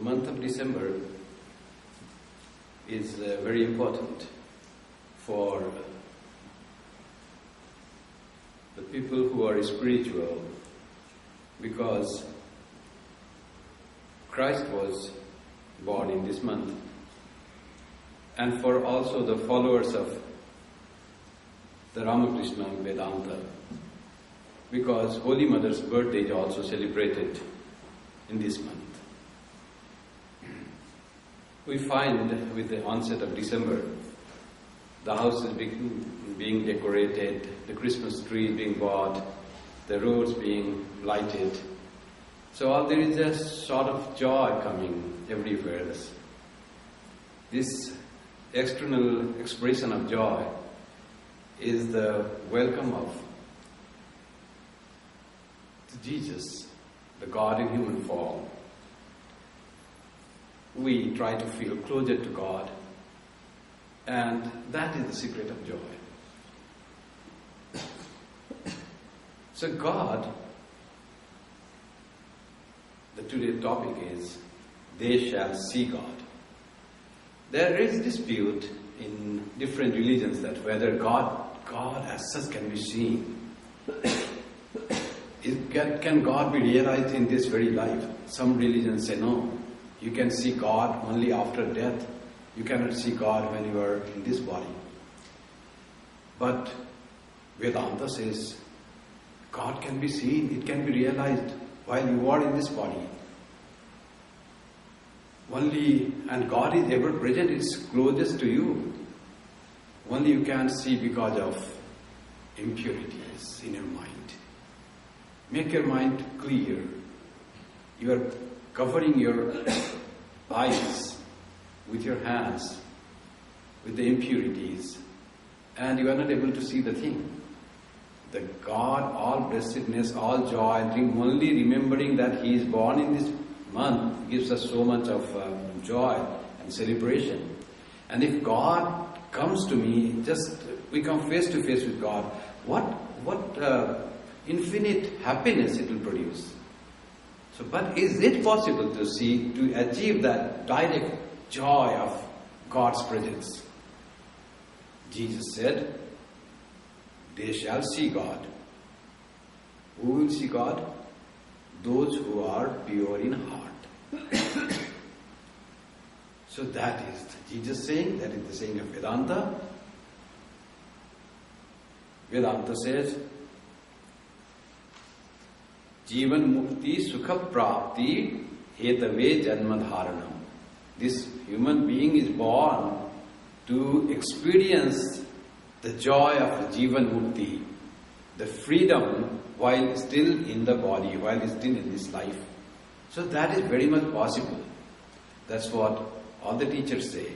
month of December is very important for the people who are spiritual, because Christ was born in this month, and for also the followers of the Ramakrishna Vedanta, because Holy Mother's birthday is also celebrated in this month. We find with the onset of December, the houses being decorated, the Christmas tree being bought, the roads being lighted. So there is a sort of joy coming everywhere. This external expression of joy is the welcome of Jesus, the God in human form. We try to feel closer to God, and that is the secret of joy. So God, the today's topic is, they shall see God. There is dispute in different religions that whether God as such can be seen. Can God be realized in this very life? Some religions say no. You can see God only after death. You cannot see God when you are in this body. But Vedanta says God can be seen, it can be realized while you are in this body. And God is ever present, it's closest to you. Only you can't see because of impurities in your mind. Make your mind clear. You are covering your eyes with your hands, with the impurities, and you are not able to see the thing. The God, all blessedness, all joy, only remembering that He is born in this month gives us so much of joy and celebration. And if God comes to me, we come face to face with God, what infinite happiness it will produce. So, but is it possible to achieve that direct joy of God's presence? Jesus said, they shall see God. Who will see God? Those who are pure in heart. So that is Jesus saying, that is the saying of Vedanta. Vedanta says, Jivan mukti sukha prapti hetave janma dharanam. This human being is born to experience the joy of Jivan mukti, the freedom while still in the body, while still in this life. So that is very much possible. That's what all the teachers say.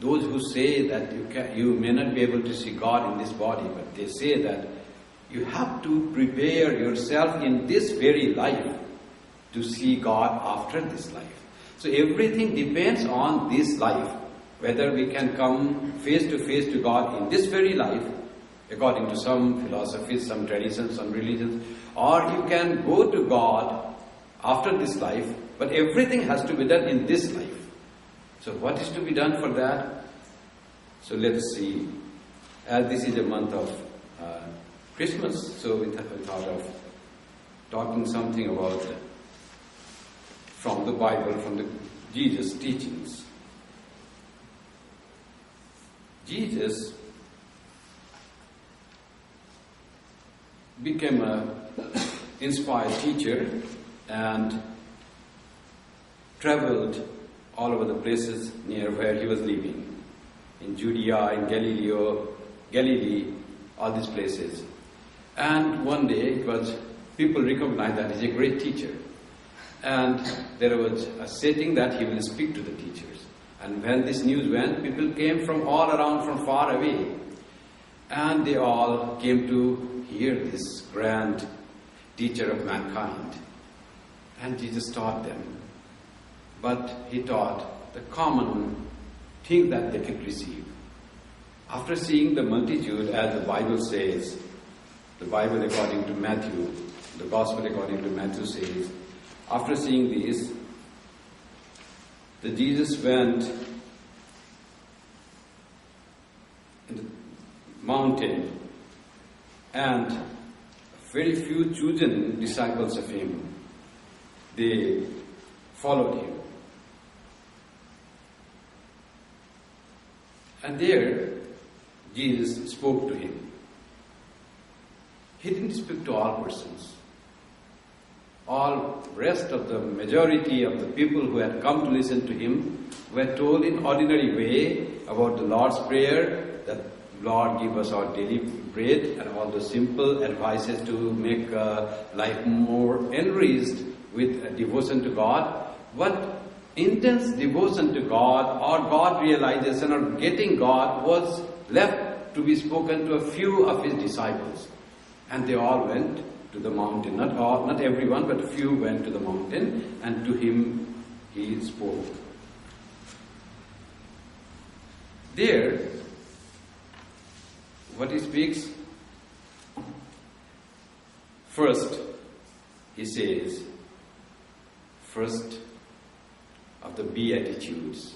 Those who say that you may not be able to see God in this body, but they say that you have to prepare yourself in this very life to see God after this life. So everything depends on this life, whether we can come face to God in this very life, according to some philosophies, some traditions, some religions, or you can go to God after this life, but everything has to be done in this life. So what is to be done for that? So let us see. As this is a month of Christmas, so we thought of talking something about from the Bible, from the Jesus' teachings. Jesus became an inspired teacher and traveled all over the places near where he was living. In Judea, in Galilee, all these places. And one day people recognized that he's a great teacher. And there was a setting that he will speak to the teachers. And when this news went, people came from all around, from far away. And they all came to hear this grand teacher of mankind. And Jesus taught them. But he taught the common thing that they could receive. After seeing the multitude, as the Bible says, the Bible according to Matthew, the Gospel according to Matthew says, after seeing this, that Jesus went in the mountain, and very few chosen disciples of him, they followed him. And there, Jesus spoke to him. He didn't speak to all persons. All rest of the majority of the people who had come to listen to him were told in ordinary way about the Lord's Prayer, that Lord give us our daily bread, and all the simple advices to make life more enriched with devotion to God. But intense devotion to God or God realization or getting God was left to be spoken to a few of his disciples. And they all went to the mountain. Not everyone, but a few went to the mountain, and to him he spoke. There, what he speaks, first, he says, first of the Beatitudes.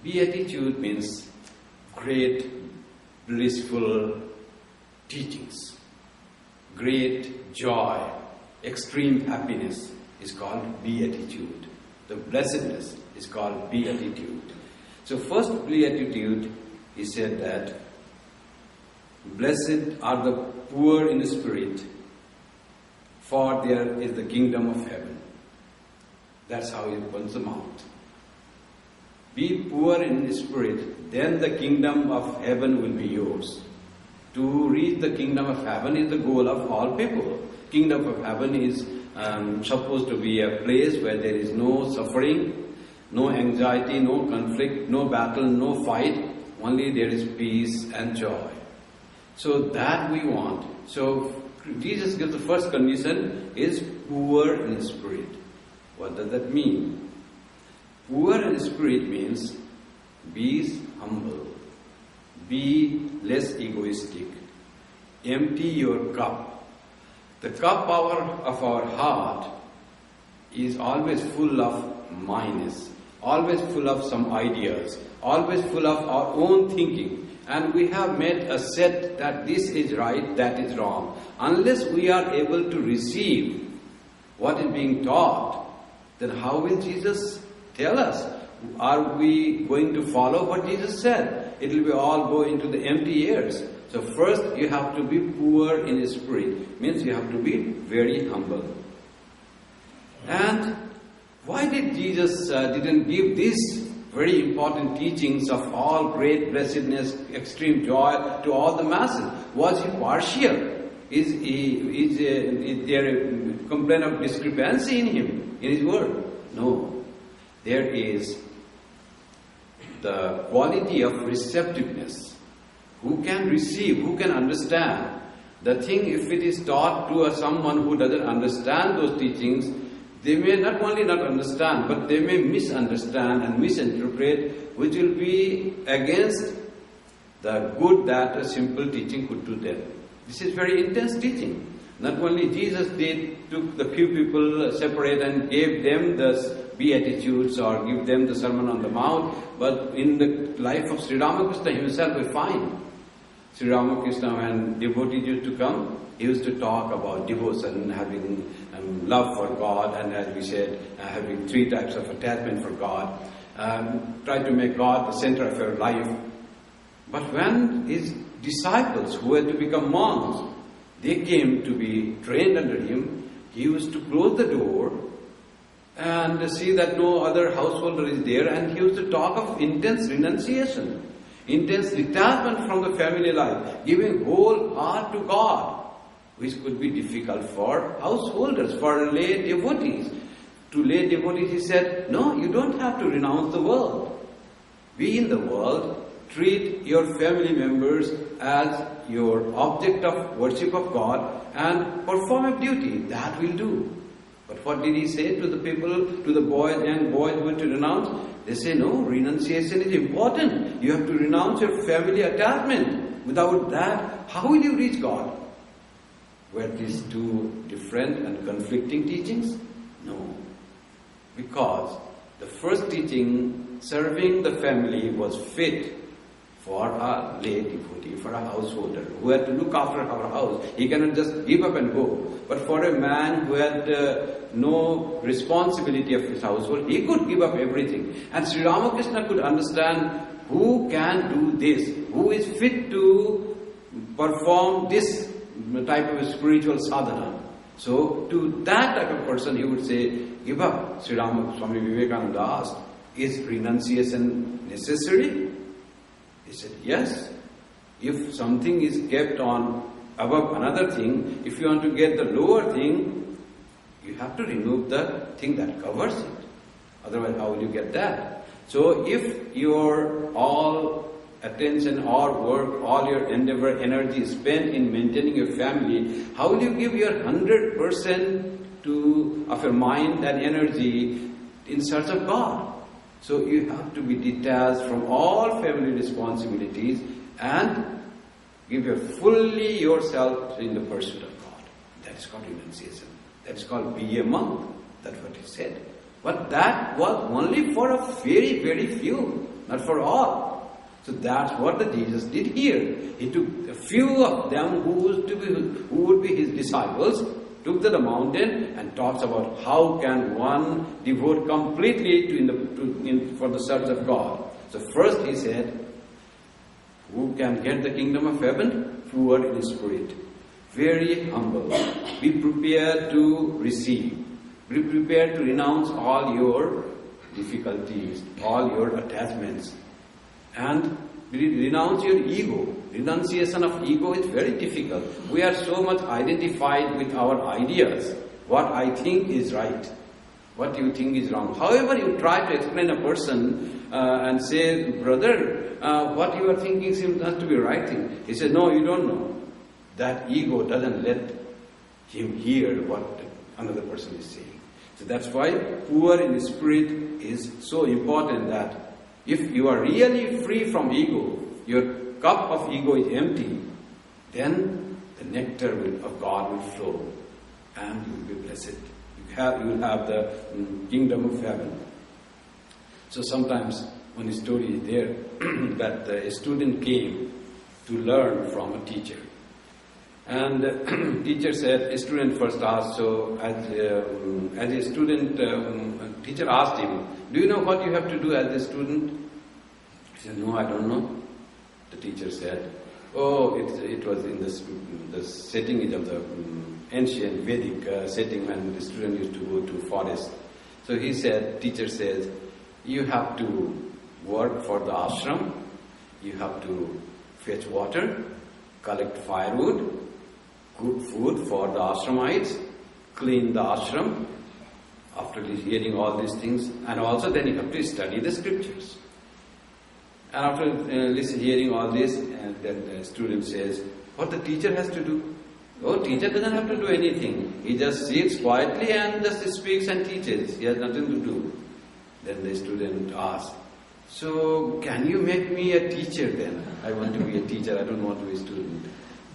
Beatitude means great, blissful teachings. Great joy, extreme happiness is called beatitude. The blessedness is called beatitude. So first beatitude, he said that blessed are the poor in spirit, for there is the kingdom of heaven. That's how he opens the mouth. Be poor in spirit, then the kingdom of heaven will be yours. To reach the kingdom of heaven is the goal of all people. Kingdom of heaven is supposed to be a place where there is no suffering, no anxiety, no conflict, no battle, no fight. Only there is peace and joy. So that we want. So Jesus gives the first condition is poor in spirit. What does that mean? Poor in spirit means be humble. Be less egoistic. Empty your cup. The cup of our heart is always full of minus, always full of some ideas, always full of our own thinking. And we have made a set that this is right, that is wrong. Unless we are able to receive what is being taught, then how will Jesus tell us? Are we going to follow what Jesus said? It will be all go into the empty airs. So first you have to be poor in spirit. Means you have to be very humble. And why did Jesus didn't give these very important teachings of all great blessedness, extreme joy to all the masses? Was he partial? Is there a complaint of discrepancy in him, in his word? No. There is the quality of receptiveness. Who can receive, who can understand? The thing, if it is taught to someone who doesn't understand those teachings, they may not only not understand, but they may misunderstand and misinterpret, which will be against the good that a simple teaching could do them. This is very intense teaching. Not only Jesus took the few people separate and gave them the Beatitudes or give them the Sermon on the Mount, but in the life of Sri Ramakrishna himself we find. Sri Ramakrishna, when devotees used to come, he used to talk about devotion, having love for God, and as we said, having 3 types of attachment for God. Try to make God the center of your life. But when his disciples, who were to become monks, they came to be trained under him, he used to close the door and see that no other householder is there, and he used to talk of intense renunciation, intense detachment from the family life, giving whole heart to God, which could be difficult for householders, for lay devotees. To lay devotees he said, no, you don't have to renounce the world. Be in the world, treat your family members as your object of worship of God and perform a duty. That will do. But what did he say to the people, to the boys, young boys who were to renounce? They say, no, renunciation is important. You have to renounce your family attachment. Without that, how will you reach God? Were these two different and conflicting teachings? No. Because the first teaching, serving the family, was fit for a lay devotee, for a householder who had to look after our house. He cannot just give up and go. But for a man who had no responsibility of his household, he could give up everything. And Sri Ramakrishna could understand who can do this, who is fit to perform this type of spiritual sadhana. So to that type of person he would say, give up. Swami Vivekananda asked, is renunciation necessary? He said, yes. If something is kept on above another thing, if you want to get the lower thing, you have to remove the thing that covers it. Otherwise, how will you get that? So if your all attention, all work, all your endeavor, energy is spent in maintaining your family, how will you give your 100% of your mind and energy in search of God? So you have to be detached from all family responsibilities and give your fully yourself in the pursuit of God. That is called renunciation. That is called be a monk. That's what he said. But that was only for a very, very few, not for all. So that's what the Jesus did here. He took a few of them who would be his disciples, took to the mountain and talks about how can one devote completely for the service of God. So first he said, who can get the kingdom of heaven? Poor in spirit, very humble. Be prepared to receive. Be prepared to renounce all your difficulties, all your attachments. And renounce your ego. Renunciation of ego is very difficult. We are so much identified with our ideas. What I think is right. What you think is wrong. However, you try to explain a person and say, brother, what you are thinking seems not to be right thing. He says, no, you don't know. That ego doesn't let him hear what another person is saying. So that's why poor in spirit is so important, that if you are really free from ego, your cup of ego is empty, then the nectar of God will flow and you will be blessed. You will have the kingdom of heaven. So sometimes one story is there that a student came to learn from a teacher. And the teacher said, a student first asked, so as a student, teacher asked him, do you know what you have to do as a student? He said, no, I don't know. The teacher said, oh, it was in the setting of the ancient Vedic setting when the student used to go to forest. So he said, teacher says, you have to work for the ashram, you have to fetch water, collect firewood, cook food for the ashramites, clean the ashram, after hearing all these things, and also then you have to study the scriptures. And after hearing all this, and then the student says, what the teacher has to do? Oh, teacher doesn't have to do anything. He just sits quietly and just speaks and teaches. He has nothing to do. Then the student asks, so can you make me a teacher then? I want to be a teacher, I don't want to be a student.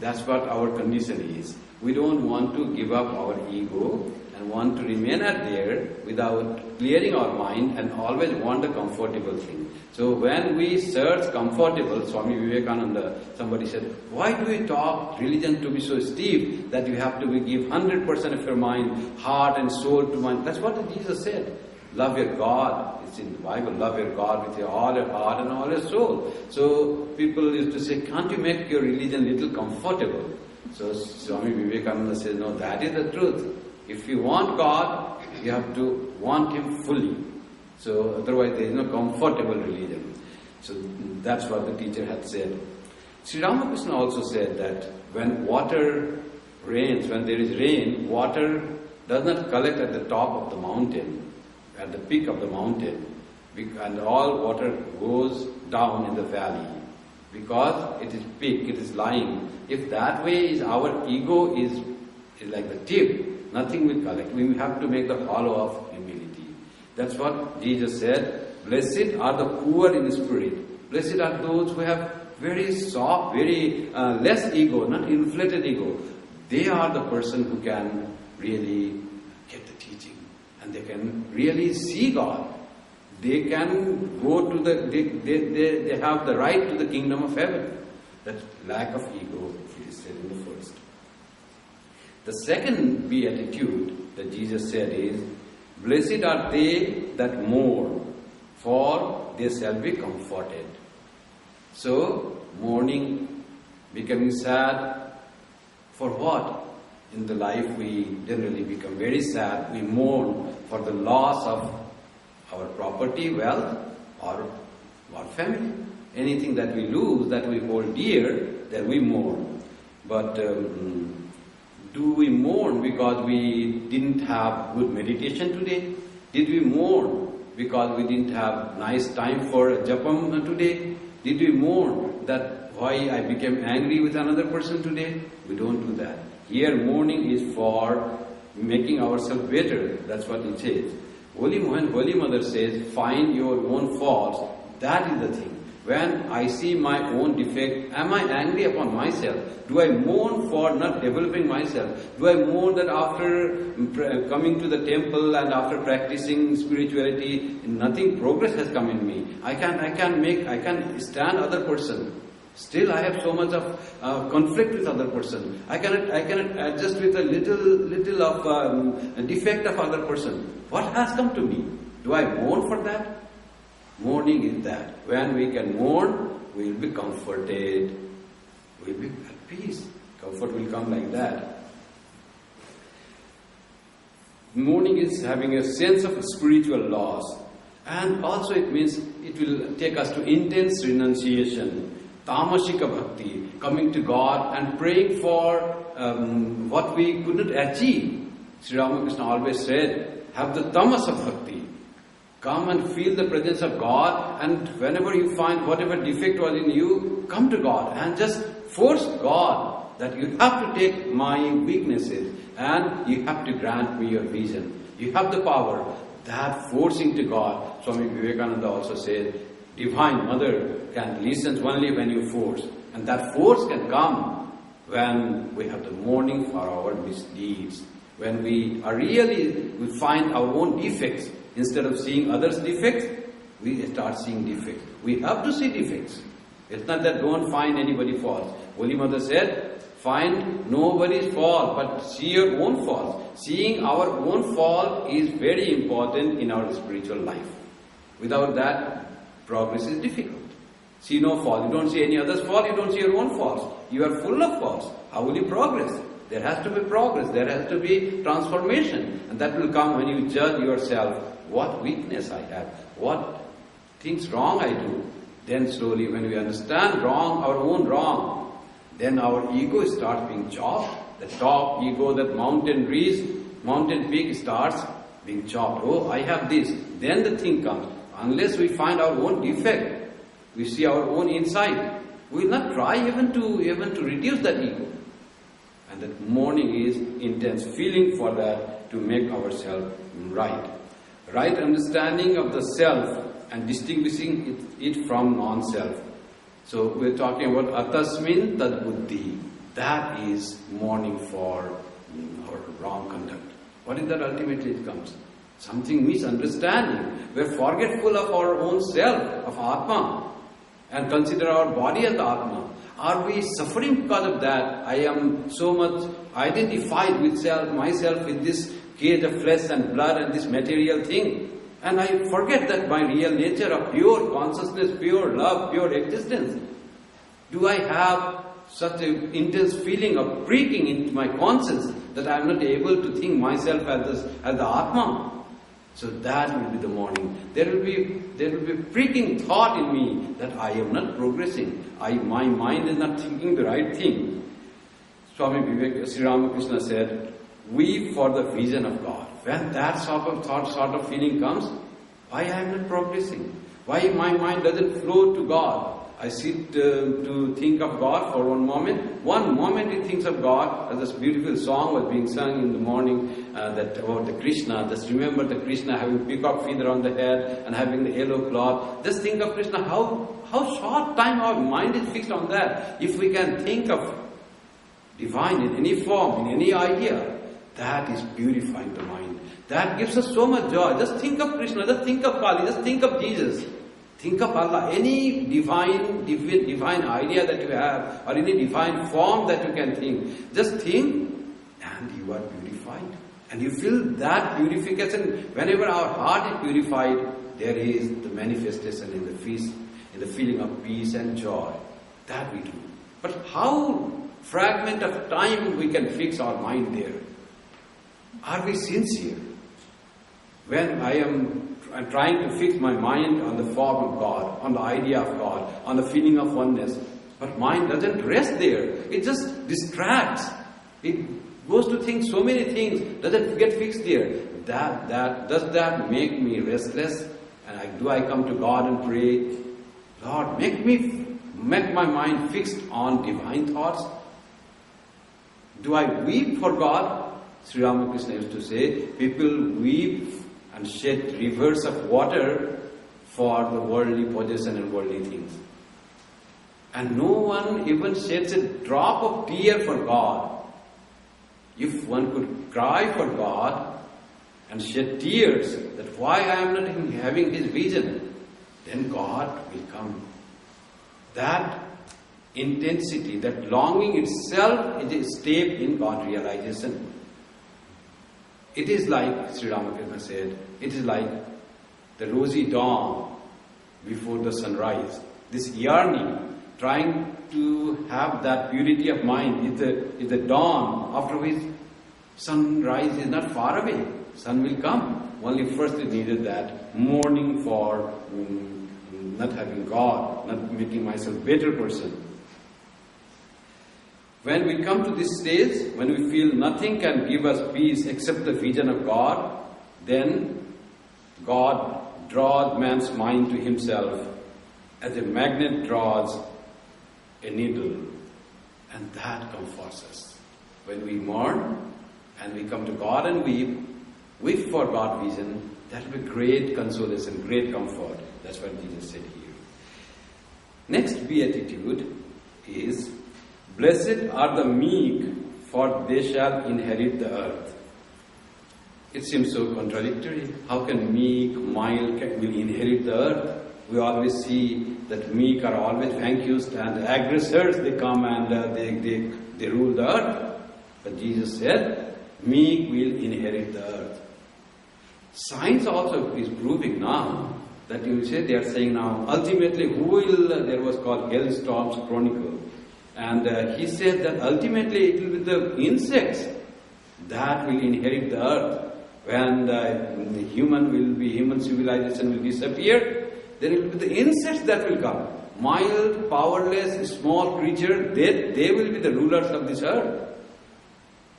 That's what our condition is. We don't want to give up our ego and want to remain there without clearing our mind and always want a comfortable thing. So when we search comfortable, Swami Vivekananda, somebody said, why do we talk religion to be so steep that you have to give 100% of your mind, heart and soul to mind? That's what Jesus said. Love your God. It's in the Bible. Love your God with all your heart and all your soul. So people used to say, can't you make your religion a little comfortable? So Swami Vivekananda says, no, that is the truth. If you want God, you have to want Him fully. So otherwise there is no comfortable religion. So that's what the teacher had said. Sri Ramakrishna also said that when water rains, when there is rain, water does not collect at the top of the mountain, at the peak of the mountain, and all water goes down in the valley because it is peak, it is lying. If that way is our ego is like the tip, nothing will collect. We have to make the hollow of humility. That's what Jesus said. Blessed are the poor in spirit. Blessed are those who have very soft, very less ego, not inflated ego. They are the person who can really get the teaching. And they can really see God. they can go to they have the right to the kingdom of heaven. That lack of ego, it is said in the first. The second beatitude that Jesus said is, blessed are they that mourn, for they shall be comforted. So, mourning, becoming sad, for what? In the life we generally become very sad. We mourn for the loss of our property, wealth, or our family. Anything that we lose, that we hold dear, then we mourn. But do we mourn because we didn't have good meditation today? Did we mourn because we didn't have nice time for japam today? Did we mourn that why I became angry with another person today? We don't do that. Here mourning is for making ourselves better. That's what it says. Holy Mother says, find your own faults. That is the thing. When I see my own defect, am I angry upon myself? Do I mourn for not developing myself? Do I mourn that after coming to the temple and after practicing spirituality, nothing progress has come in me? I can stand other person. Still I have so much of conflict with other person. I cannot adjust with a little of defect of other person. What has come to me? Do I mourn for that? Mourning is that. When we can mourn, we will be comforted. We will be at peace. Comfort will come like that. Mourning is having a sense of spiritual loss. And also it means it will take us to intense renunciation. Tamashika bhakti, coming to God and praying for what we could not achieve. Sri Ramakrishna always said, have the tamas of bhakti. Come and feel the presence of God, and whenever you find whatever defect was in you, come to God and just force God that you have to take my weaknesses and you have to grant me your vision. You have the power. That forcing to God, Swami Vivekananda also said, Divine Mother can listen only when you force. And that force can come when we have the mourning for our misdeeds. When we find our own defects. Instead of seeing others' defects, we start seeing defects. We have to see defects. It's not that don't find anybody's faults. Holy Mother said, find nobody's fault, but see your own faults. Seeing our own fault is very important in our spiritual life. Without that, progress is difficult. See no fault. You don't see any other's fault, you don't see your own faults. You are full of faults. How will you progress? There has to be progress. There has to be transformation. And that will come when you judge yourself. What weakness I have. What things wrong I do. Then slowly when we understand wrong, our own wrong, then our ego starts being chopped. The top ego, that mountain peak starts being chopped. Oh, I have this. Then the thing comes. Unless we find our own defect, we see our own inside, we will not try even to reduce that ego. And that mourning is intense feeling for that to make ourselves right. Right understanding of the self and distinguishing it from non-self. So we're talking about atasmin tad buddhi. That is mourning for our wrong conduct. What is that ultimately it comes? Something misunderstanding. We're forgetful of our own self, of Atma, and consider our body as the Atma. Are we suffering because of that? I am so much identified with myself with this cage of flesh and blood and this material thing. And I forget that my real nature of pure consciousness, pure love, pure existence. Do I have such an intense feeling of pricking into my conscience that I am not able to think myself as the Atma? So that will be the mourning. There will be pricking thought in me that I am not progressing. My mind is not thinking the right thing. Sri Ramakrishna said, weep for the vision of God. When that sort of feeling comes, why I am not progressing? Why my mind doesn't flow to God? I sit to think of God for one moment. One moment he thinks of God, as this beautiful song was being sung in the morning about the Krishna. Just remember the Krishna having peacock feather on the head and having the yellow cloth. Just think of Krishna, how short time our mind is fixed on that. If we can think of divine in any form, in any idea, That is purifying the mind. That gives us so much joy. Just think of Krishna, just think of Kali, just think of Jesus. Think of Allah, any divine idea that you have, or any divine form that you can think. Just think, and you are purified. And you feel that purification. Whenever our heart is purified, there is the manifestation in the feeling of peace and joy. That we do. But how fragment of time we can fix our mind there? Are we sincere? When I'm trying to fix my mind on the form of God, on the idea of God, on the feeling of oneness, but mind doesn't rest there. It just distracts. It goes to think so many things, doesn't get fixed there. Does that make me restless? And do I come to God and pray, Lord, make my mind fixed on divine thoughts? Do I weep for God? Sri Ramakrishna used to say, people weep and shed rivers of water for the worldly possession and worldly things. And no one even sheds a drop of tear for God. If one could cry for God and shed tears that why I am not having His vision, then God will come. That intensity, that longing itself is a step in God realization. It is like, Sri Ramakrishna said, it is like the rosy dawn before the sunrise. This yearning, trying to have that purity of mind, is the dawn after which sunrise is not far away. Sun will come. Only first it needed that mourning for not having God, not making myself a better person. When we come to this stage, when we feel nothing can give us peace except the vision of God, then God draws man's mind to Himself as a magnet draws a needle. And that comforts us. When we mourn and we come to God and weep for God's vision, that will be great consolation, great comfort. That's what Jesus said here. Next beatitude is, blessed are the meek, for they shall inherit the earth. It seems so contradictory. How can meek, mild will inherit the earth? We always see that meek are always vanquished, and the aggressors, they come and they rule the earth. But Jesus said, meek will inherit the earth. Science also is proving now that you say, they are saying now, ultimately there was called Hailstorms Chronicle. And he said that ultimately it will be the insects that will inherit the earth. When the human civilization will disappear, then it will be the insects that will come. Mild, powerless, small creature, they will be the rulers of this earth.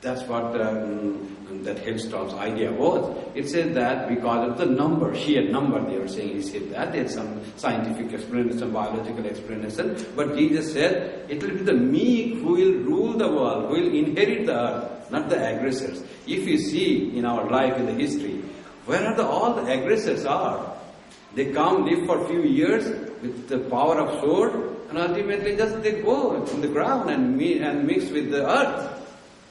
That's what that Hailstorm's idea was. It said that because of the number, sheer number, they were saying, he said that. There's some scientific explanation, biological explanation. But Jesus said, it will be the meek who will rule the world, who will inherit the earth, not the aggressors. If you see in our life, in the history, where are all the aggressors are? They come, live for a few years with the power of sword, and ultimately just they go on the ground and mix with the earth.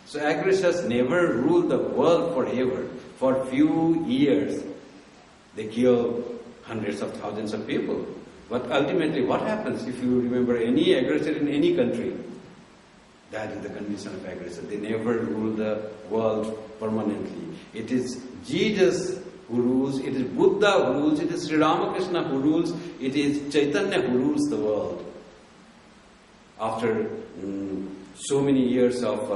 So aggressors never rule the world forever. For few years, they kill hundreds of thousands of people. But ultimately, what happens if you remember any aggressor in any country? That is the condition of aggressor. They never rule the world permanently. It is Jesus who rules, it is Buddha who rules, it is Sri Ramakrishna who rules, it is Chaitanya who rules the world. After so many years of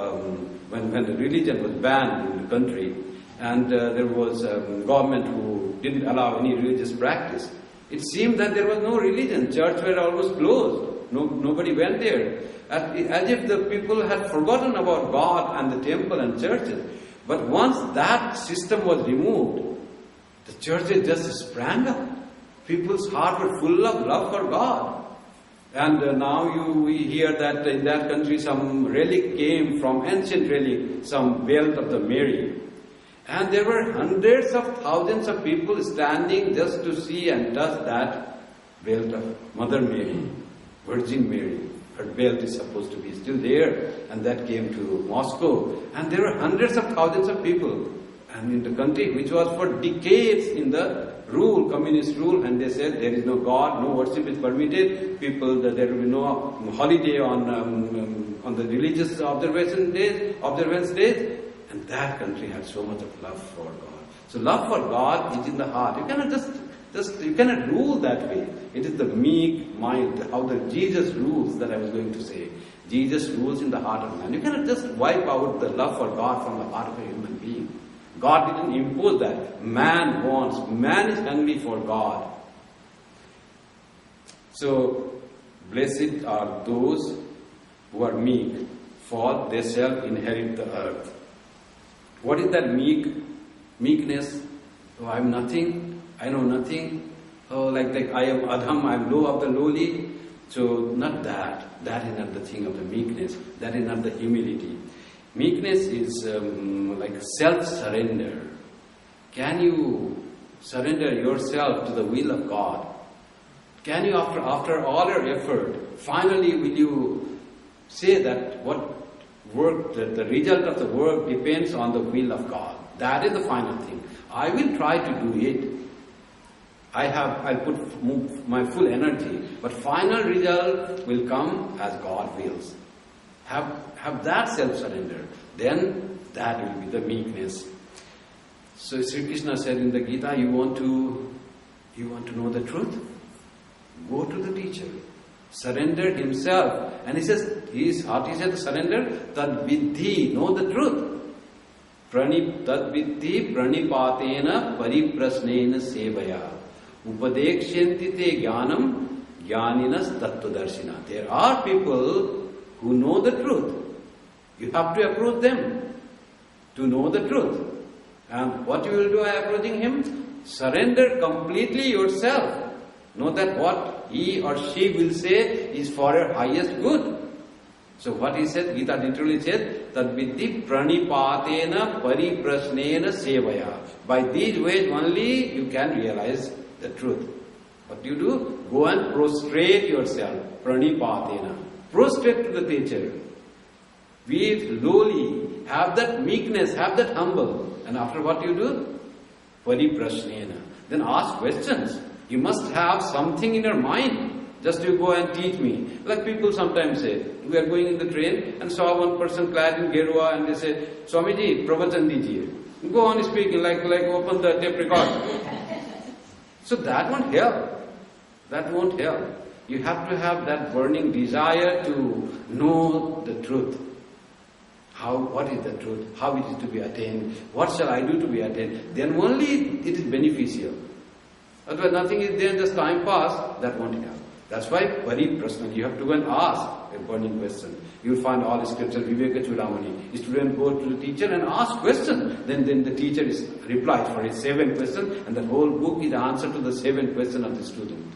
when the religion was banned in the country, and there was a government who didn't allow any religious practice, it seemed that there was no religion. Churches were almost closed. Nobody went there. As if the people had forgotten about God and the temple and churches. But once that system was removed, the churches just sprang up. People's hearts were full of love for God. And now we hear that in that country some relic came from ancient relic, some belt of the Mary. And there were hundreds of thousands of people standing just to see and touch that belt of Mother Mary, Virgin Mary. her belt is supposed to be still there, and that came to Moscow. And there were hundreds of thousands of people, and in the country which was for decades in the rule, communist rule, and they said there is no God, no worship is permitted, there will be no holiday on the religious observance days, and that country had so much of love for God. So love for God is in the heart. You cannot you cannot rule that way. It is the meek mind, how the Jesus rules that I was going to say. Jesus rules in the heart of man. You cannot just wipe out the love for God from the heart of a human being. God didn't impose that. Man wants. Man is hungry for God. So, blessed are those who are meek, for they shall inherit the earth. What is that meekness? Oh, I am nothing. I know nothing. Oh, like I am adham, I am low of the lowly. So, not that. That is not the thing of the meekness. That is not the humility. Meekness is like self-surrender. Can you surrender yourself to the will of God? Can you, after all your effort, finally will you say that the result of the work depends on the will of God? That is the final thing. I will try to do it. I'll put my full energy, but final result will come as God wills. Have that self-surrender, then that will be the meekness. So Sri Krishna said in the Gita, you want to know the truth? Go to the teacher. Surrender himself. And he says, what he said, surrender, tad vidhi, know the truth. Tad vidhi pranipatena pariprasnena sevaya. Upadekshanti te jnanam jnaninas tattvadarshina. There are people who know the truth. You have to approach them to know the truth. And what you will do by approaching him? Surrender completely yourself. Know that what he or she will say is for your highest good. So what he said, Gita literally said, Tad vidhi pranipatena pariprasnena sevaya. By these ways only you can realize the truth. What do you do? Go and prostrate yourself. Pranipatena. Prostrate to the teacher. Be lowly. Have that meekness. Have that humble. And after what you do? Pariprasnena. Then ask questions. You must have something in your mind. Just you go and teach me. Like people sometimes say, we are going in the train and saw one person clad in Gerua and they say, Swamiji, pravachan dijiye. Go on speaking like open the tape record. So that won't help. That won't help. You have to have that burning desire to know the truth. What is the truth? How it is to be attained? What shall I do to be attained? Then only it is beneficial. Otherwise nothing is there, just time pass, that won't help. That's why very personal, you have to go and ask a burning question. You will find all the scriptures, Viveka Chudamani. Student go to the teacher and ask questions. Then the teacher is replies for his 7 questions, and the whole book is the answer to the 7 questions of the student.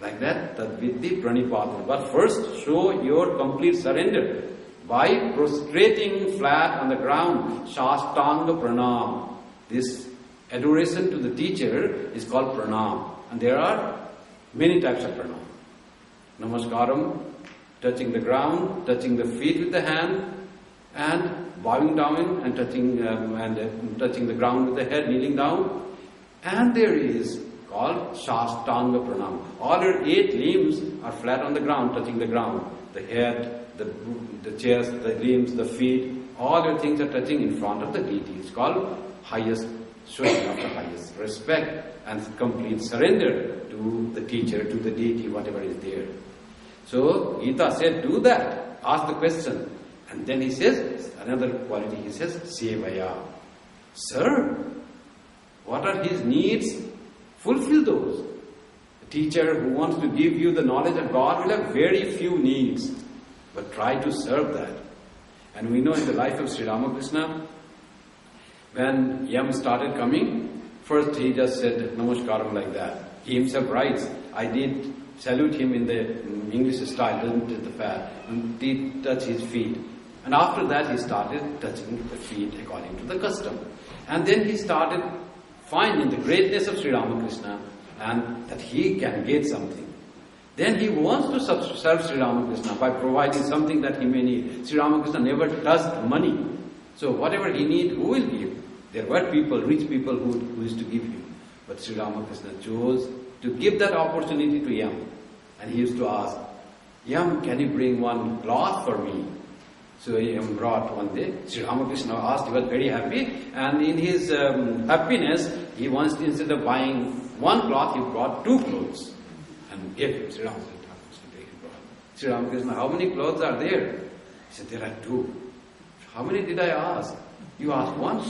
Like that vidhi pranipatana. But first, show your complete surrender by prostrating flat on the ground, Shastanga Pranam. This adoration to the teacher is called Pranam. And there are many types of Pranam. Namaskaram, touching the ground, touching the feet with the hand, and bowing down and touching the ground with the head, kneeling down. And there is called Shastanga Pranam. All your 8 limbs are flat on the ground, touching the ground. The head, the chest, the limbs, the feet, all your things are touching in front of the deity. It's called highest, showing of the highest respect and complete surrender to the teacher, to the deity, whatever is there. So Gita said, do that. Ask the question. And then he says, another quality, he says, Sevaya. Serve. What are his needs? Fulfill those. A teacher who wants to give you the knowledge of God will have very few needs. But try to serve that. And we know in the life of Sri Ramakrishna, when Yam started coming, first he just said Namaskaram like that. He himself writes, I did salute him in the English style, didn't the fat, and did touch his feet. And after that he started touching the feet according to the custom. And then he started finding the greatness of Sri Ramakrishna and that he can get something. Then he wants to serve Sri Ramakrishna by providing something that he may need. Sri Ramakrishna never touched money. So whatever he needs, who will give? There were people, rich people who used to give him. But Sri Ramakrishna chose to give that opportunity to Yam. And he used to ask, Yam, can you bring one cloth for me? So Yam brought one day. Sri Ramakrishna asked, he was very happy. And in his happiness, he once, instead of buying one cloth, he brought two clothes. And gave him. Sri Ramakrishna, how many clothes are there? He said, there are two. How many did I ask? You asked one.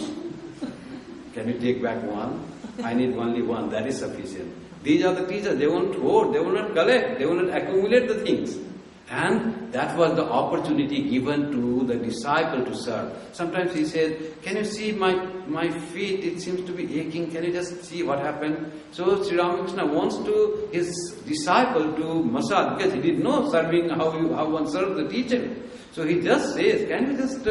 Can you take back one? I need only one. That is sufficient. These are the teachers. They won't hoard. They will not collect. They will not accumulate the things. And that was the opportunity given to the disciple to serve. Sometimes he said, can you see my feet? It seems to be aching. Can you just see what happened? So Sri Ramakrishna wants to his disciple to massage, because he didn't know serving how one serves the teacher. So he just says, can you just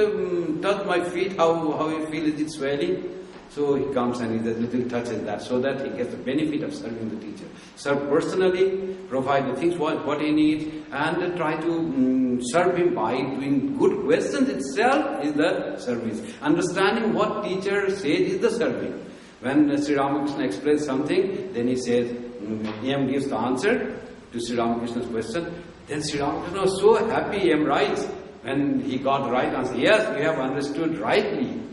touch my feet? How you feel? Is it swelling? So he comes and he does little touches that, so that he gets the benefit of serving the teacher. Serve personally, provide the things what he needs, and try to serve him by doing good questions itself is the service. Understanding what teacher says is the serving. When Sri Ramakrishna explains something, then he says, Yam gives the answer to Sri Ramakrishna's question. Then Sri Ramakrishna was so happy, Yam writes, when he got the right answer. Yes, we have understood rightly.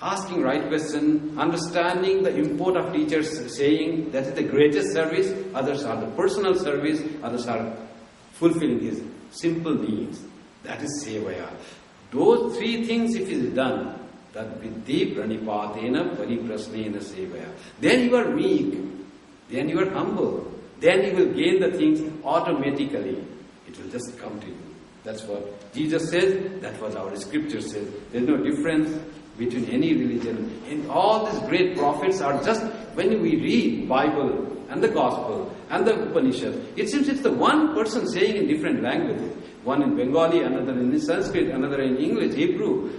Asking right question, understanding the import of teachers saying that is the greatest service, others are the personal service, others are fulfilling his simple needs. That is sevaya. Those three things if it is done, that viddhi pranipatena pariprasnena sevaya. Then you are meek, then you are humble, then you will gain the things automatically. It will just come to you. That's what Jesus says, that was our scripture says. There is no difference between any religion. And all these great prophets are just, when we read Bible and the Gospel and the Upanishad, it seems it's the one person saying in different languages. One in Bengali, another in Sanskrit, another in English, Hebrew.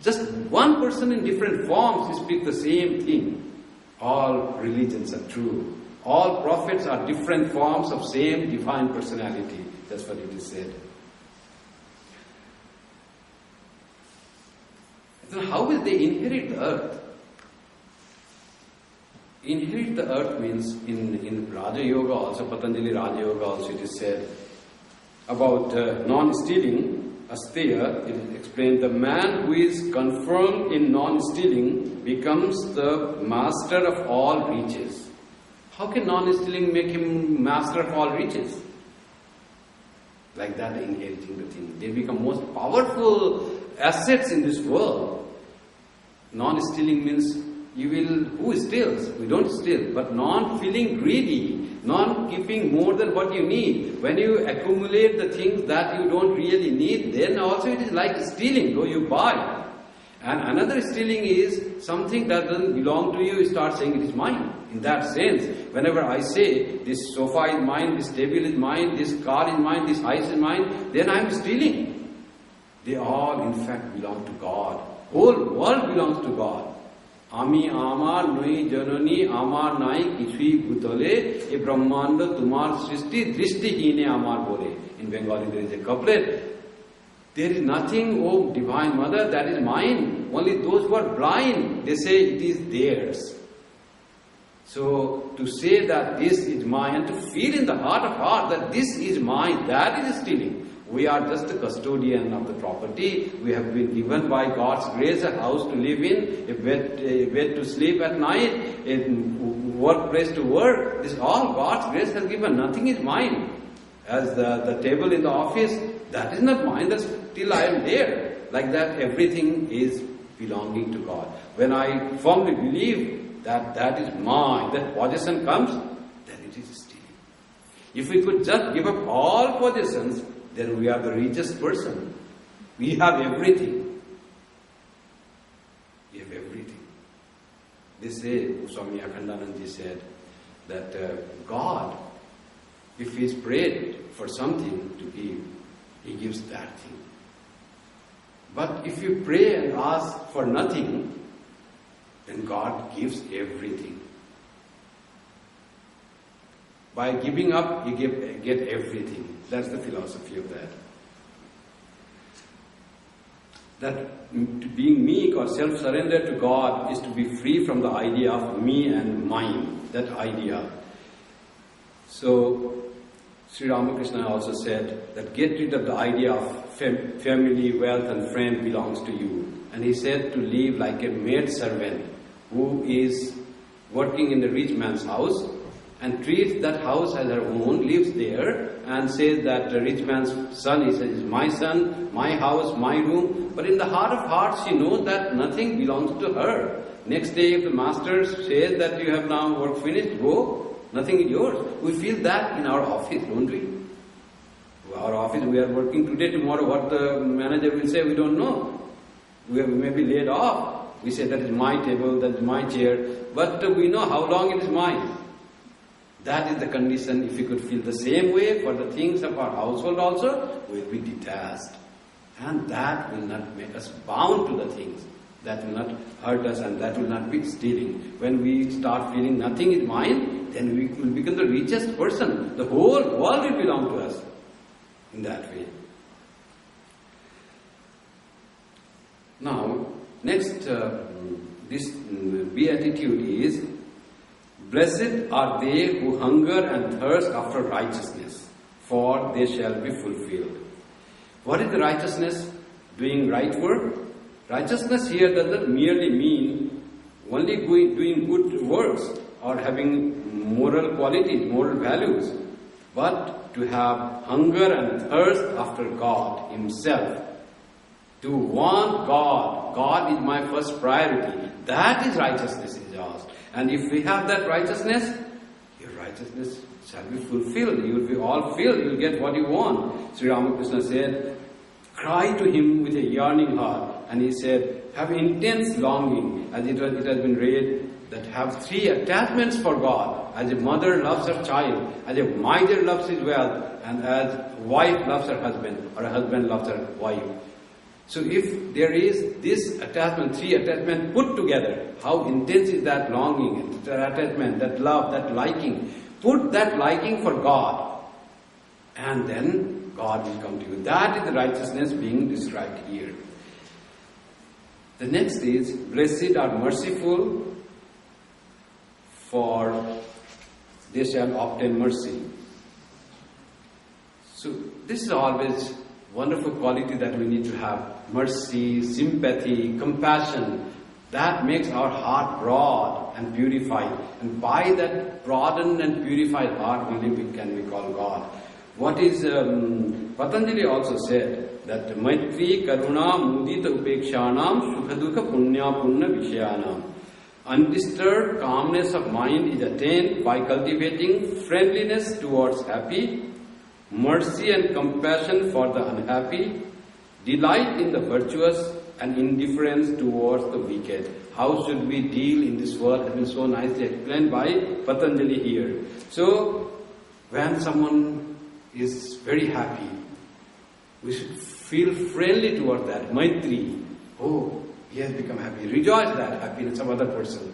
Just one person in different forms speak the same thing. All religions are true. All prophets are different forms of same divine personality. That's what it is said. So how will they inherit the earth? Inherit the earth means in Raja Yoga also, Patanjali Raja Yoga also it is said about non-stealing, asteya, it is explained, the man who is confirmed in non-stealing becomes the master of all riches. How can non-stealing make him master of all riches? Like that, inheriting the thing. They become most powerful assets in this world. Non-stealing means who steals? We don't steal, but non-feeling greedy, non-keeping more than what you need. When you accumulate the things that you don't really need, then also it is like stealing, though you buy. And another stealing is something that doesn't belong to you, you start saying it is mine. In that sense, whenever I say this sofa is mine, this table is mine, this car is mine, this house is mine, then I am stealing. They all in fact belong to God. Whole world belongs to God. Ami amar noi janani amar nai kishui bhutale e brahmanda tumar srishti drishti hine amar bole. In Bengali there is a couplet. There is nothing, O Divine Mother, that is mine. Only those who are blind, they say it is theirs. So to say that this is mine and to feel in the heart of heart that this is mine, that is stealing. We are just the custodian of the property. We have been given by God's grace a house to live in, a bed to sleep at night, a workplace to work. This all God's grace has given. Nothing is mine. As the table in the office, that is not mine. That's till I am there. Like that, everything is belonging to God. When I firmly believe that is mine, that possession comes, then it is stealing. If we could just give up all possessions, then we are the richest person. We have everything. We have everything. They say, Swami Kripamayananda said, that God, if he is prayed for something to give, he gives that thing. But if you pray and ask for nothing, then God gives everything. By giving up, you get everything. That's the philosophy of that. That being meek or self-surrender to God is to be free from the idea of me and mine, that idea. So, Sri Ramakrishna also said that get rid of the idea of family, wealth and friend belongs to you. And he said to live like a maid servant who is working in the rich man's house and treats that house as her own, lives there and says that the rich man's son is my son, my house, my room. But in the heart of hearts she knows that nothing belongs to her. Next day if the master says that you have now work finished, go, nothing is yours. We feel that in our office, don't we? Our office, we are working today, tomorrow, what the manager will say, we don't know. We may be laid off. We say that is my table, that is my chair, but we know how long it is mine. That is the condition. If we could feel the same way for the things of our household also, we will be detached. And that will not make us bound to the things. That will not hurt us and that will not be stealing. When we start feeling nothing is mine, then we will become the richest person. The whole world will belong to us in that way. Now, next, this beatitude is, blessed are they who hunger and thirst after righteousness, for they shall be fulfilled. What is the righteousness? Doing right work? Righteousness here doesn't merely mean only doing good works or having moral qualities, moral values, but to have hunger and thirst after God Himself. To want God. God is my first priority. That is righteousness is ours. And if we have that righteousness, your righteousness shall be fulfilled. You will be all filled. You will get what you want. Sri Ramakrishna said, cry to Him with a yearning heart. And he said, have intense longing. As it has been read, that have three attachments for God. As a mother loves her child, as a miser loves his wealth, and as a wife loves her husband, or a husband loves her wife. So if there is this attachment, three attachments put together, how intense is that longing, that attachment, that love, that liking. Put that liking for God, and then God will come to you. That is the righteousness being described here. The next is, blessed are merciful, for they shall obtain mercy. So this is always wonderful quality that we need to have. Mercy, sympathy, compassion. That makes our heart broad and purified. And by that broadened and purified heart only can we call God. What is Patanjali also said that Maitri Karuna Mudita Upekshanam Sukhaduka Punya Punna Vishayanam. Undisturbed calmness of mind is attained by cultivating friendliness towards happy, mercy and compassion for the unhappy, delight in the virtuous and indifference towards the wicked. How should we deal in this world has been so nicely explained by Patanjali here. So, when someone is very happy, we should feel friendly toward that. Maitri. Oh, he has become happy. Rejoice that happiness of other person.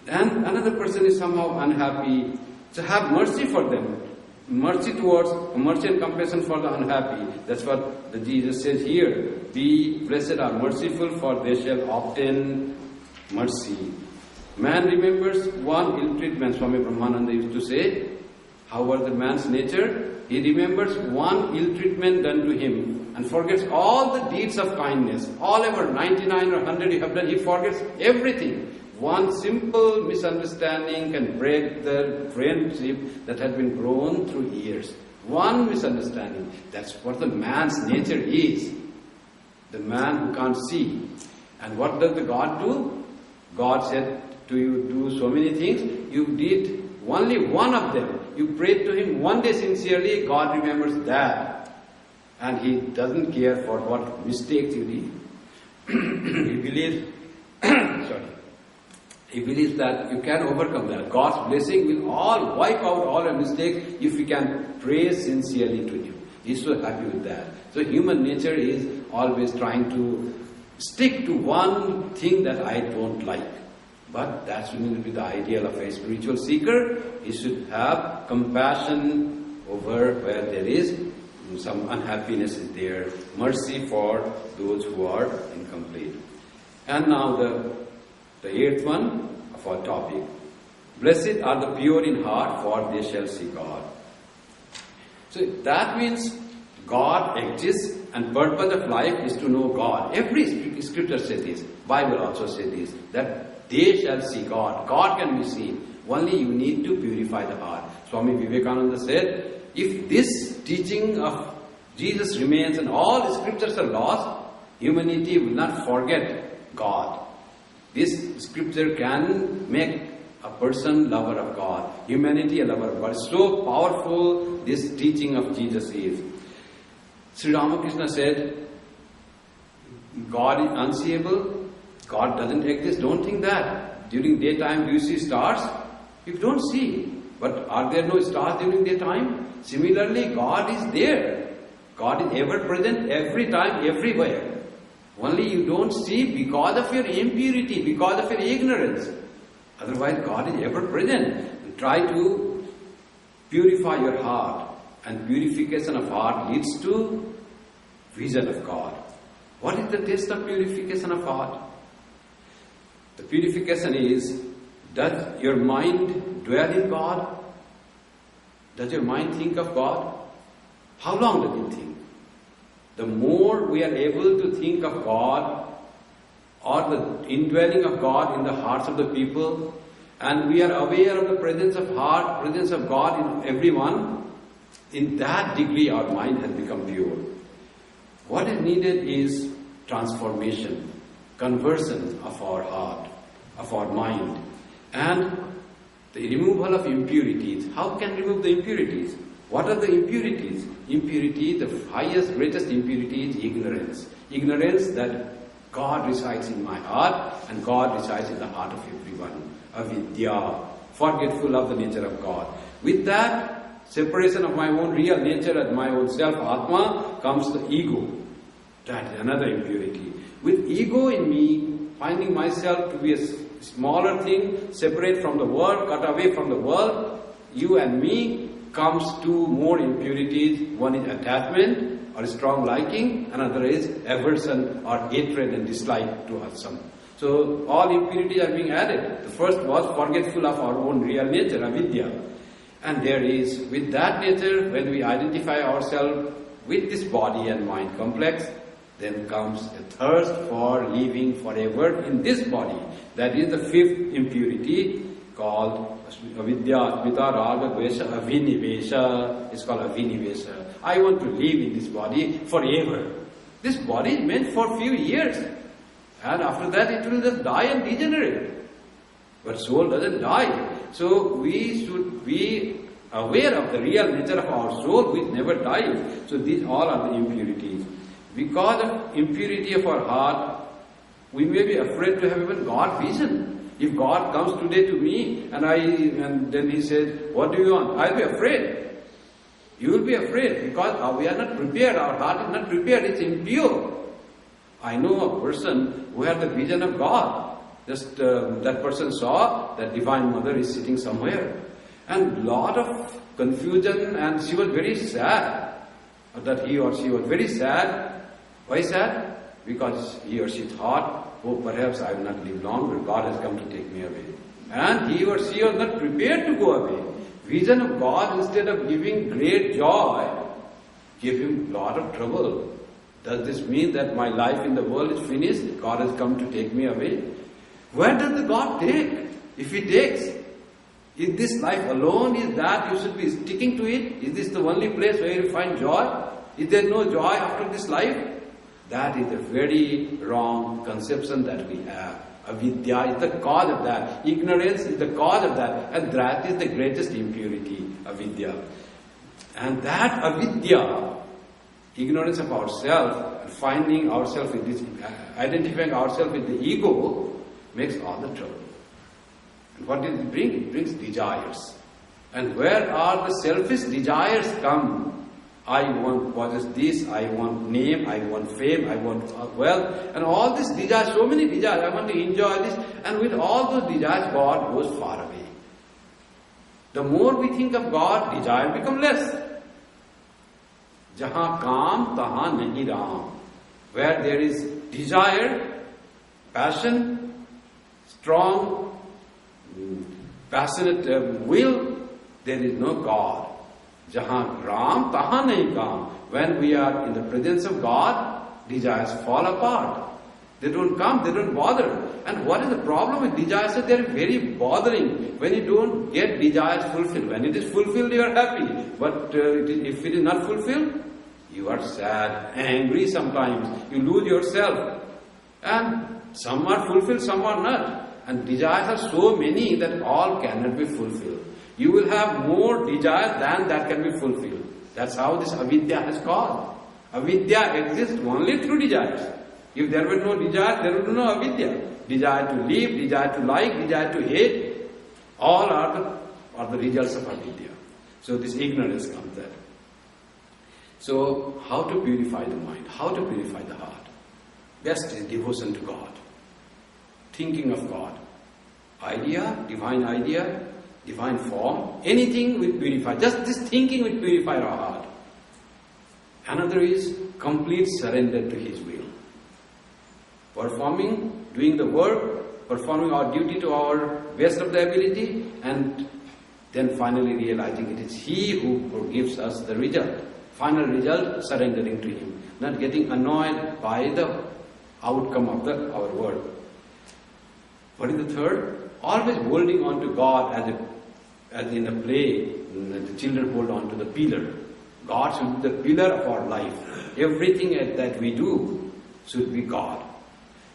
And another person is somehow unhappy. So have mercy for them. Mercy and compassion for the unhappy. That's what the Jesus says here. Be blessed are merciful, for they shall obtain mercy. Man remembers one ill treatment, Swami Kripamayananda used to say. How was the man's nature? He remembers one ill treatment done to him and forgets all the deeds of kindness. All over 99 or 100 you have done, he forgets everything. One simple misunderstanding can break the friendship that has been grown through years. One misunderstanding. That's what the man's nature is. The man who can't see. And what does the God do? God said to you, do so many things. You did only one of them. You prayed to Him one day sincerely. God remembers that. And He doesn't care for what mistakes you did. He believes He believes that you can overcome that. God's blessing will all wipe out all your mistakes if you can pray sincerely to Him. He's so happy with that. So human nature is always trying to stick to one thing that I don't like. But that shouldn't be the ideal of a spiritual seeker. He should have compassion over where there is some unhappiness is there, mercy for those who are incomplete. And now the eighth one of our topic. Blessed are the pure in heart, for they shall see God. So that means God exists and purpose of life is to know God. Every scripture says this. Bible also says this. That they shall see God. God can be seen. Only you need to purify the heart. Swami Vivekananda said, if this teaching of Jesus remains and all the scriptures are lost, humanity will not forget God. This scripture can make a person lover of God. Humanity a lover of God. So powerful this teaching of Jesus is. Sri Ramakrishna said, God is unseeable, God doesn't exist. Don't think that. During daytime do you see stars? You don't see. But are there no stars during daytime? Similarly, God is there. God is ever present every time, everywhere. Only you don't see because of your impurity, because of your ignorance. Otherwise, God is ever present. Try to purify your heart. And purification of heart leads to vision of God. What is the test of purification of heart? The purification is, does your mind dwell in God? Does your mind think of God? How long does it think? The more we are able to think of God, or the indwelling of God in the hearts of the people, and we are aware of the presence of heart, presence of God in everyone, in that degree our mind has become pure. What is needed is transformation, conversion of our heart, of our mind, and the removal of impurities. How can remove the impurities? What are the impurities? Impurity, the highest, greatest impurity is ignorance. Ignorance that God resides in my heart and God resides in the heart of everyone. Avidya, forgetful of the nature of God. With that, separation of my own real nature and my own self, Atma, comes the ego. That is another impurity. With ego in me, finding myself to be a smaller thing, separate from the world, cut away from the world, you and me, comes to more impurities. One is attachment or strong liking, another is aversion or hatred and dislike towards some. So all impurities are being added. The first was forgetful of our own real nature, avidya. And there is, with that nature, when we identify ourselves with this body and mind complex, then comes a thirst for living forever in this body. That is the fifth impurity called avidya, asmita, raga, dvesha, avinivesha. It's called avinivesha. I want to live in this body forever. This body is meant for few years. And after that it will just die and degenerate. But soul doesn't die. So we should be aware of the real nature of our soul which never dies. So these all are the impurities. Because of impurity of our heart, we may be afraid to have even God vision. If God comes today to me and then He says, what do you want? I'll be afraid. You will be afraid because we are not prepared. Our heart is not prepared. It's impure. I know a person who had the vision of God. Just that person saw that Divine Mother is sitting somewhere. And lot of confusion, and she was very sad. That he or she was very sad. Why sad? Because he or she thought, oh, perhaps I will not live longer. God has come to take me away. And he or she was not prepared to go away. Vision of God, instead of giving great joy, gave him a lot of trouble. Does this mean that my life in the world is finished? God has come to take me away? Where does the God take? If He takes, is this life alone? Is that you should be sticking to it? Is this the only place where you find joy? Is there no joy after this life? That is a very wrong conception that we have. Avidya is the cause of that. Ignorance is the cause of that. And that is the greatest impurity, avidya. And that avidya, ignorance of ourselves, finding ourselves in this, identifying ourselves with the ego, makes all the trouble. And what does it bring? It brings desires. And where are the selfish desires come? I want possess this, I want name, I want fame, I want wealth, and all these desires, so many desires, I want to enjoy this, and with all those desires, God goes far away. The more we think of God, desire becomes less. Jahan kaam, tahan nahi ram. Where there is desire, passion, strong, passionate will, there is no God. Jahan ram, tahan nahi kaam. When we are in the presence of God, desires fall apart. They don't come, they don't bother. And what is the problem with desires? They are very bothering. When you don't get desires fulfilled, when it is fulfilled, you are happy. But if it is not fulfilled, you are sad, angry sometimes. You lose yourself. And some are fulfilled, some are not. And desires are so many that all cannot be fulfilled. You will have more desires than that can be fulfilled. That's how this avidya has caused. Avidya exists only through desires. If there were no desires, there would be no avidya. Desire to live, desire to like, desire to hate, all are the results of avidya. So this ignorance comes there. So how to purify the mind? How to purify the heart? Best is devotion to God. Thinking of God. Idea, divine form, anything will purify. Just this thinking will purify our heart. Another is complete surrender to His will. Doing the work, performing our duty to our best of the ability, and then finally realizing it is He who gives us the result. Final result, surrendering to Him. Not getting annoyed by the outcome of our work. What is the third? Always holding on to God as in a play, the children hold on to the pillar. God should be the pillar of our life. Everything that we do should be God.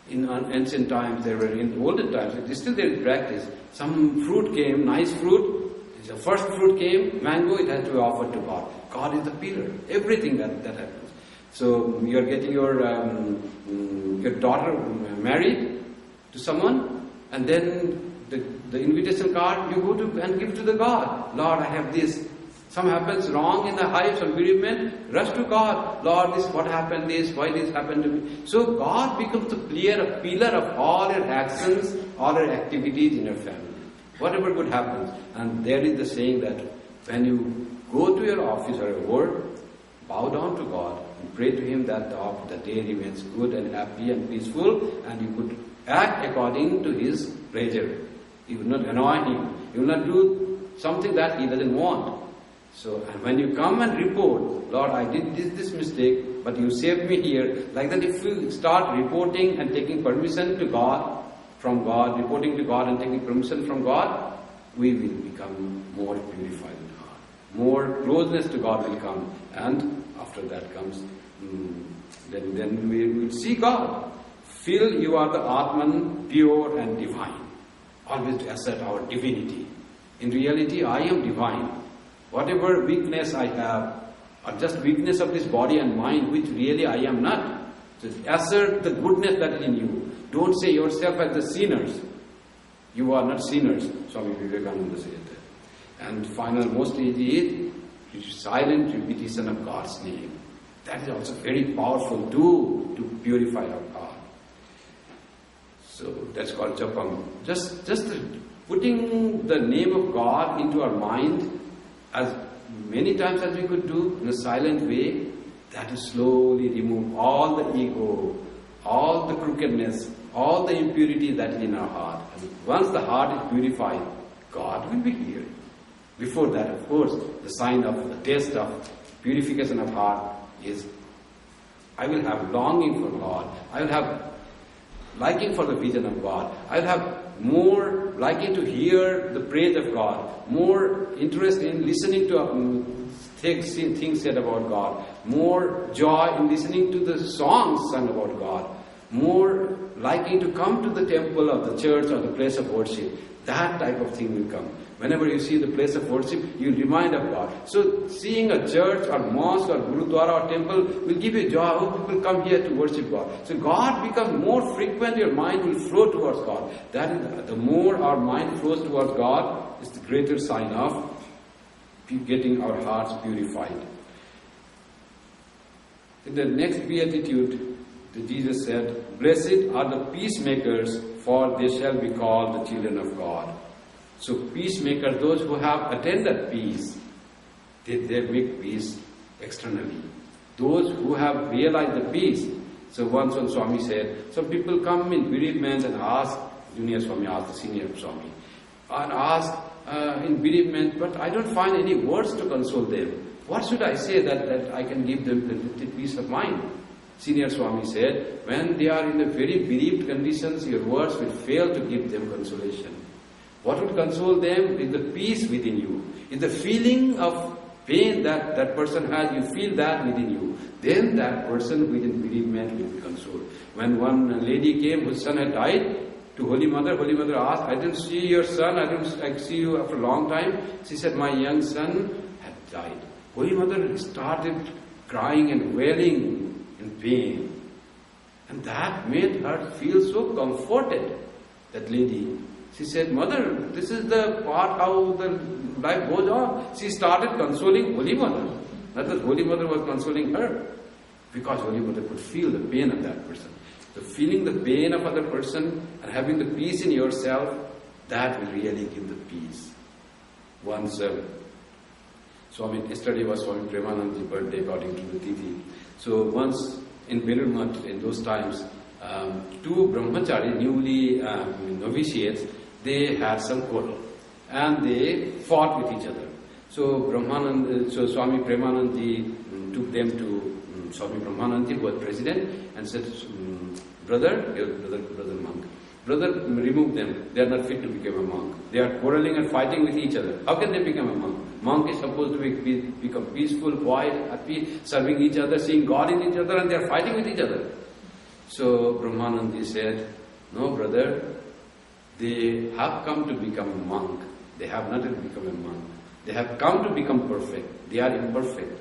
In ancient times, in olden times, still there is practice. Some fruit came, nice fruit. The first fruit came, mango, it has to be offered to God. God is the pillar. Everything that happens. So you are getting your daughter married to someone, and then the invitation card you go to and give to the God. Lord, I have this. Some happens wrong in the life, some bereavement, rush to God. Lord, this, what happened this, why this happened to me? So God becomes the pillar of all your actions, all your activities in your family. Whatever good happens. And there is the saying that when you go to your office or your work, bow down to God and pray to Him that the day remains good and happy and peaceful, and you could act according to His pleasure. You will not annoy Him. You will not do something that He doesn't want. So, and when you come and report, Lord, I did this mistake, but you saved me here. Like that, if you start reporting and taking permission to God, from God, reporting to God and taking permission from God, we will become more purified in heart. More closeness to God will come. And after that comes, then we will see God. Feel you are the Atman, pure and divine. Always to assert our divinity. In reality, I am divine. Whatever weakness I have, or just weakness of this body and mind, which really I am not. So assert the goodness that is in you. Don't say yourself as the sinners. You are not sinners, Swami Kripamayananda said that. And final, most easy is silent repetition of God's name. That is also very powerful too, to purify our heart. So that's called japam. Just putting the name of God into our mind as many times as we could do in a silent way, that will slowly remove all the ego, all the crookedness, all the impurity that is in our heart. And once the heart is purified, God will be here. Before that, of course, the sign of the test of purification of heart is, I will have longing for God. I will have liking for the vision of God. I will have more liking to hear the praise of God, more interest in listening to things said about God, more joy in listening to the songs sung about God, more liking to come to the temple or the church or the place of worship. That type of thing will come. Whenever you see the place of worship, you will remind of God. So seeing a church or mosque or gurudwara or temple will give you joy. Oh, people come here to worship God. So God becomes more frequent, your mind will flow towards God. That is, the more our mind flows towards God, is the greater sign of getting our hearts purified. In the next beatitude, Jesus said, "Blessed are the peacemakers, for they shall be called the children of God." So peacemakers, those who have attained that peace, they make peace externally. Those who have realized the peace. So once when Swami said, some people come in bereavement and ask, Junior Swami asked the Senior Swami, and ask in bereavement, but I don't find any words to console them. What should I say that I can give them the peace of mind? Senior Swami said, when they are in the very bereaved conditions, your words will fail to give them consolation. What would console them is the peace within you, is the feeling of pain that person has, you feel that within you. Then that person within bereavement will be consoled. When one lady came whose son had died to Holy Mother asked, "I didn't see your son, I see you after a long time." She said, "My young son had died." Holy Mother started crying and wailing in pain. And that made her feel so comforted, that lady. She said, "Mother, this is the part how the life goes on." She started consoling Holy Mother. Not that Holy Mother was consoling her, because Holy Mother could feel the pain of that person. So feeling the pain of other person and having the peace in yourself, that will really give the peace. Once, yesterday was Swami Kripamayananda's birthday according to the Tithi. So once in Belur Math, in those times, two brahmachari, newly novitiates, they had some quarrel and they fought with each other. So Swami Kripamayananda took them to Swami Brahmananda, who was president, and said, brother monk, brother, remove them. They are not fit to become a monk. They are quarreling and fighting with each other. How can they become a monk? Monk is supposed to become peaceful, quiet, happy, serving each other, seeing God in each other, and they are fighting with each other. So Brahmananda said, "No, brother, they have come to become a monk. They have not yet become a monk. They have come to become perfect. They are imperfect.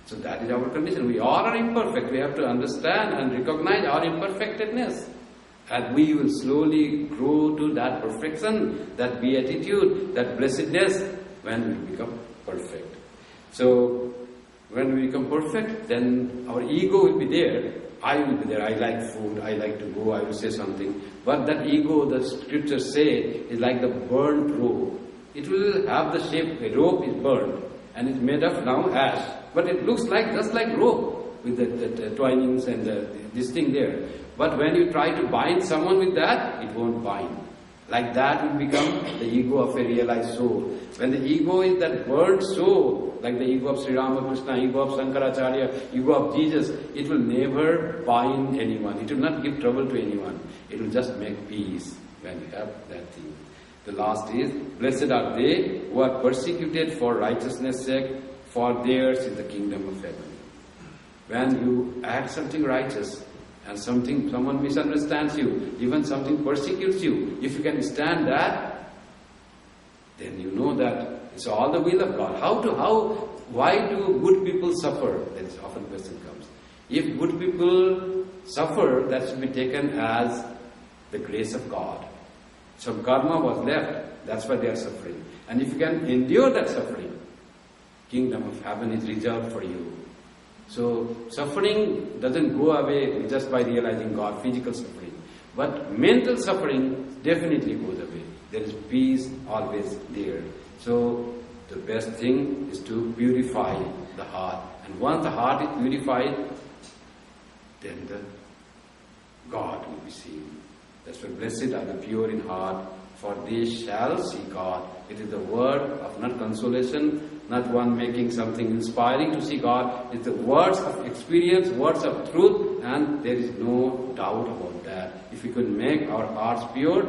So that is our condition. We all are imperfect. We have to understand and recognize our imperfectedness. And we will slowly grow to that perfection, that beatitude, that blessedness when we become perfect. So when we become perfect, then our ego will be there. I will be there. I like food. I like to go. I will say something. But that ego, the scriptures say, is like the burnt rope. It will have the shape. A rope is burnt and it's made of now ash. But it looks like just like rope with the twinings and this thing there. But when you try to bind someone with that, it won't bind. Like that will become the ego of a realized soul. When the ego is that burnt soul, like the ego of Sri Ramakrishna, ego of Shankaracharya, ego of Jesus, it will never bind anyone. It will not give trouble to anyone. It will just make peace when you have that thing. The last is, blessed are they who are persecuted for righteousness' sake, for theirs is the kingdom of heaven. When you act something righteous and someone misunderstands you, even something persecutes you, if you can stand that, then you know that it's all the will of God. Why do good people suffer? That is often question comes. If good people suffer, that should be taken as the grace of God. Some karma was left, that's why they are suffering. And if you can endure that suffering, kingdom of heaven is reserved for you. So suffering doesn't go away just by realizing God, physical suffering. But mental suffering definitely goes away. There is peace always there. So the best thing is to purify the heart. And once the heart is purified, then the God will be seen. That's why blessed are the pure in heart, for they shall see God. It is the word of not consolation, not one making something inspiring to see God. It's the words of experience, words of truth, and there is no doubt about that. If we could make our hearts pure,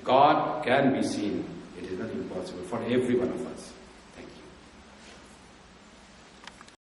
God can be seen. It is not impossible for every one of us.